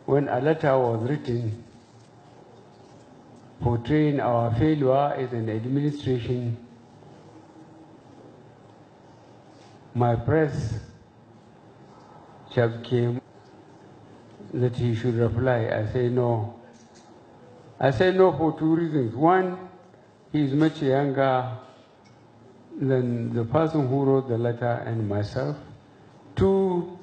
when a letter was written portraying our failure as an administration, my press chap came that he should reply. I say no. I say no for two reasons. One, he is much younger than the person who wrote the letter and myself. Two,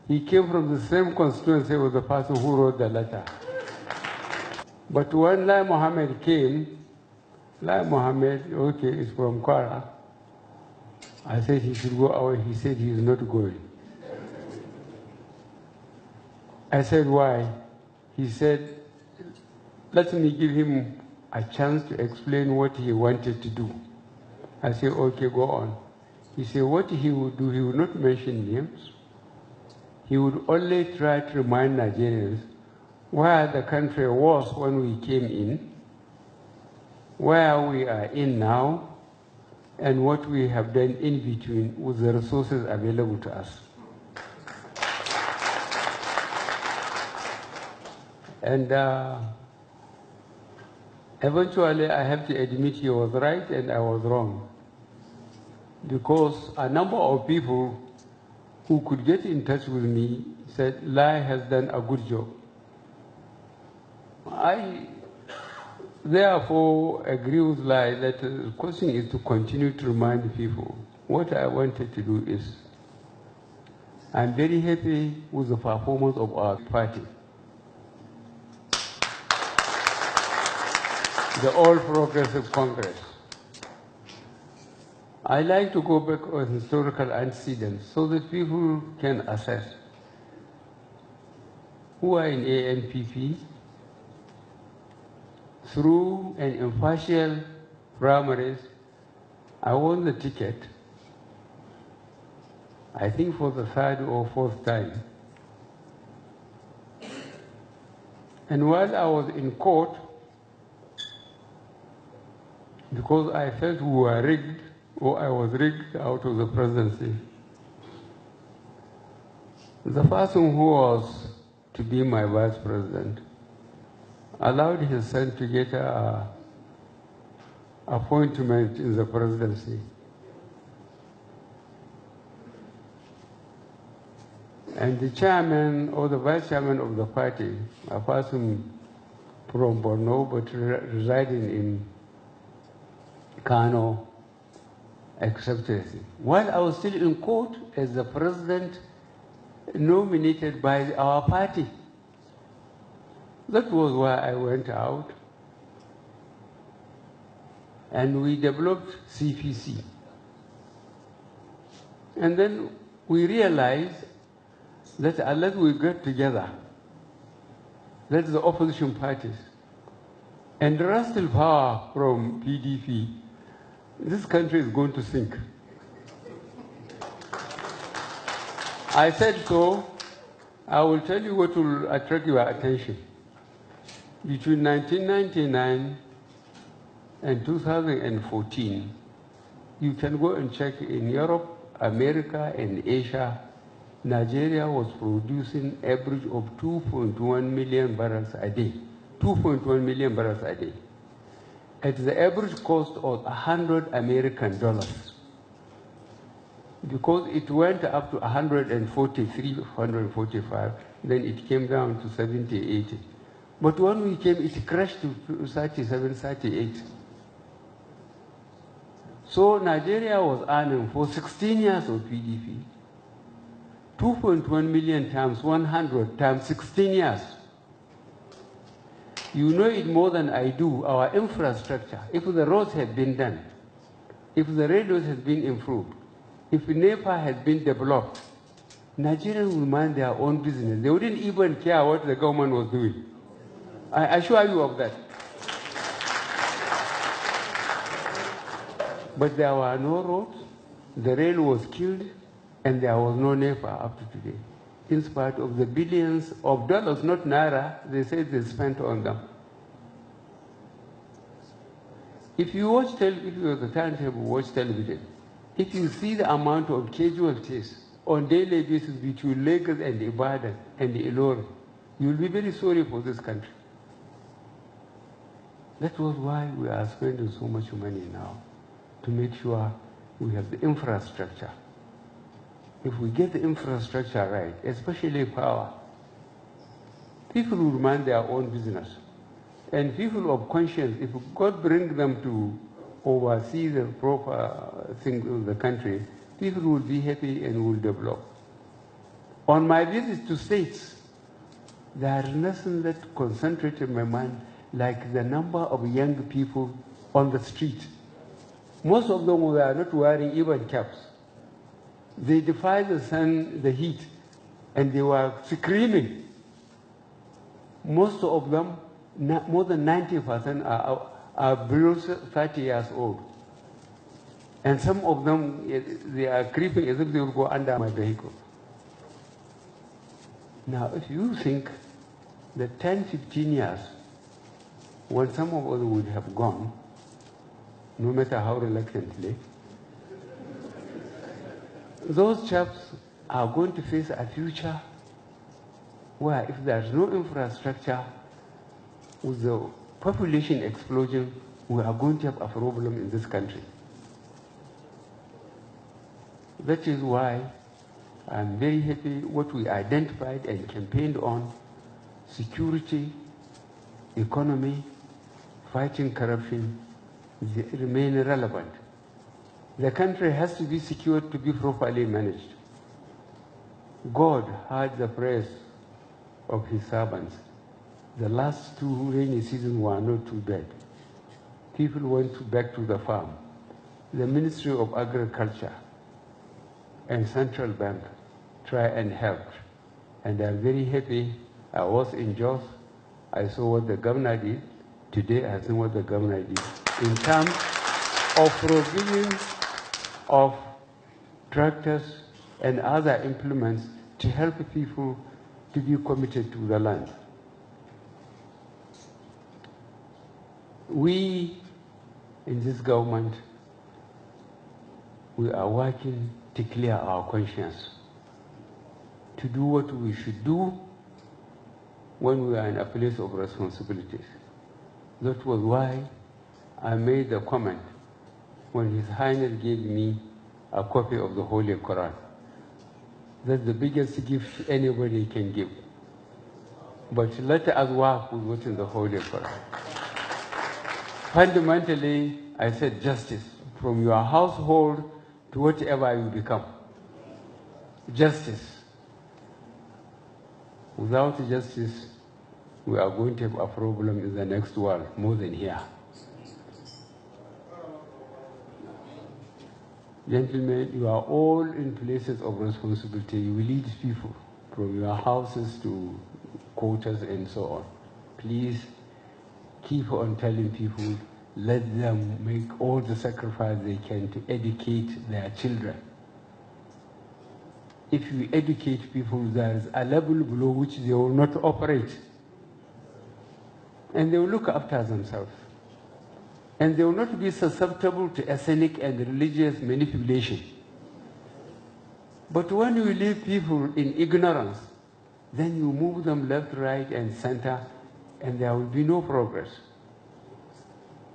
he came from the same constituency with the person who wrote the letter. But when Lai Mohammed came, Lai Mohammed, okay, is from Kwara. I said he should go away. He said he is not going. I said, why? He said, let me give him a chance to explain what he wanted to do. I said, okay, go on. He said, what he would do, he would not mention names. He would only try to remind Nigerians where the country was when we came in, where we are in now, and what we have done in between with the resources available to us. And eventually, I have to admit he was right and I was wrong. Because a number of people who could get in touch with me said, Lai has done a good job. I therefore agree with Lai that the question is to continue to remind people. What I wanted to do is, I'm very happy with the performance of our party. The All Progressive Congress. I like to go back on historical antecedents so that people can assess who are in ANPP through an impartial primaries. I won the ticket, I think for the third or fourth time. And while I was in court, because I felt we were rigged, or I was rigged out of the presidency, the person who was to be my vice president allowed his son to get an appointment in the presidency. And the chairman or the vice chairman of the party, a person from Borno but residing in Kano, accepted it. While I was still in court as the president nominated by our party. That was why I went out and we developed CPC. And then we realized that unless we get together, that's the opposition parties, and wrestle power from PDP, this country is going to sink. I said so. I will tell you what will attract your attention. Between 1999 and 2014, you can go and check in Europe, America, and Asia. Nigeria was producing average of 2.1 million barrels a day. 2.1 million barrels a day. At the average cost of $100 American. Because it went up to 143, 145, then it came down to 70, 80. But when we came, it crashed to 37, 38. So Nigeria was earning for 16 years of PDP, 2.1 million times 100 times 16 years. You know it more than I do, our infrastructure. If the roads had been done, if the railways had been improved, if NEPA had been developed, Nigerians would mind their own business. They wouldn't even care what the government was doing. I assure you of that. But there were no roads, the rail was killed, and there was no NEPA up to today. In spite of the billions of dollars, not naira, they said they spent on them. If you watch television, if you're the timetable, watch television, if you see the amount of casualties on daily basis between Lagos and Ibadan and Ilori, You will be very sorry for this country. That was why we are spending so much money now, to make sure we have the infrastructure. If we get the infrastructure right, especially power, people will mind their own business. And people of conscience, if God brings them to oversee the proper things of the country, people will be happy and will develop. On my visit to states, there is nothing that concentrates in my mind like the number of young people on the street. Most of them were not wearing even caps. They defied the sun, the heat, and they were screaming. Most of them, more than 90% are below 30 years old. And some of them, they are creeping as if they will go under my vehicle. Now, if you think that 10, 15 years, when some of us would have gone, no matter how reluctantly, those chaps are going to face a future where if there's no infrastructure, with the population explosion, we are going to have a problem in this country. That is why I'm very happy what we identified and campaigned on: security, economy, fighting corruption, they remain relevant. The country has to be secured to be properly managed. God heard the prayers of his servants. The last 2 rainy seasons were not too bad. People went back to the farm. The Ministry of Agriculture and Central Bank try and help. And I'm very happy. I was in Jos. I saw what the governor did. Today I see what the governor did in terms of provision of tractors and other implements to help people to be committed to the land. We in this government, we are working to clear our conscience, to do what we should do when we are in a place of responsibilities. That was why I made the comment when His Highness gave me a copy of the Holy Quran. That's the biggest gift anybody can give. But let us work with what's in the Holy Quran. Fundamentally, I said justice, from your household to whatever you become. Justice. Without justice, we are going to have a problem in the next world, more than here. Gentlemen, you are all in places of responsibility. You lead people from your houses to quarters and so on. Please keep on telling people, let them make all the sacrifice they can to educate their children. If you educate people, there is a level below which they will not operate. And they will look after themselves. And they will not be susceptible to ethnic and religious manipulation. But when you leave people in ignorance, then you move them left, right, and center, and there will be no progress.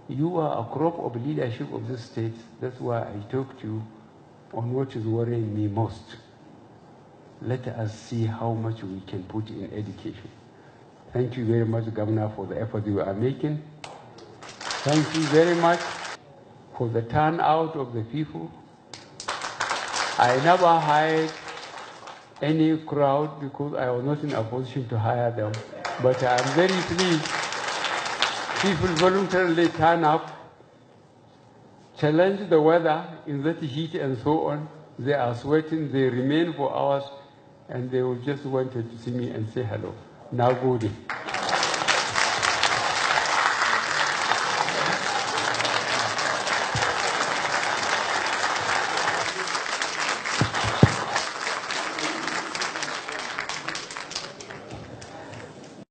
You are a crop of leadership of this state. That's why I talk to you on what is worrying me most. Let us see how much we can put in education. Thank you very much, Governor, for the effort you are making. Thank you very much for the turnout of the people. I never hired any crowd because I was not in a position to hire them. But I am very pleased. People voluntarily turn up, challenge the weather in that heat and so on. They are sweating, they remain for hours, and they will just wanted to see me and say hello. Now good.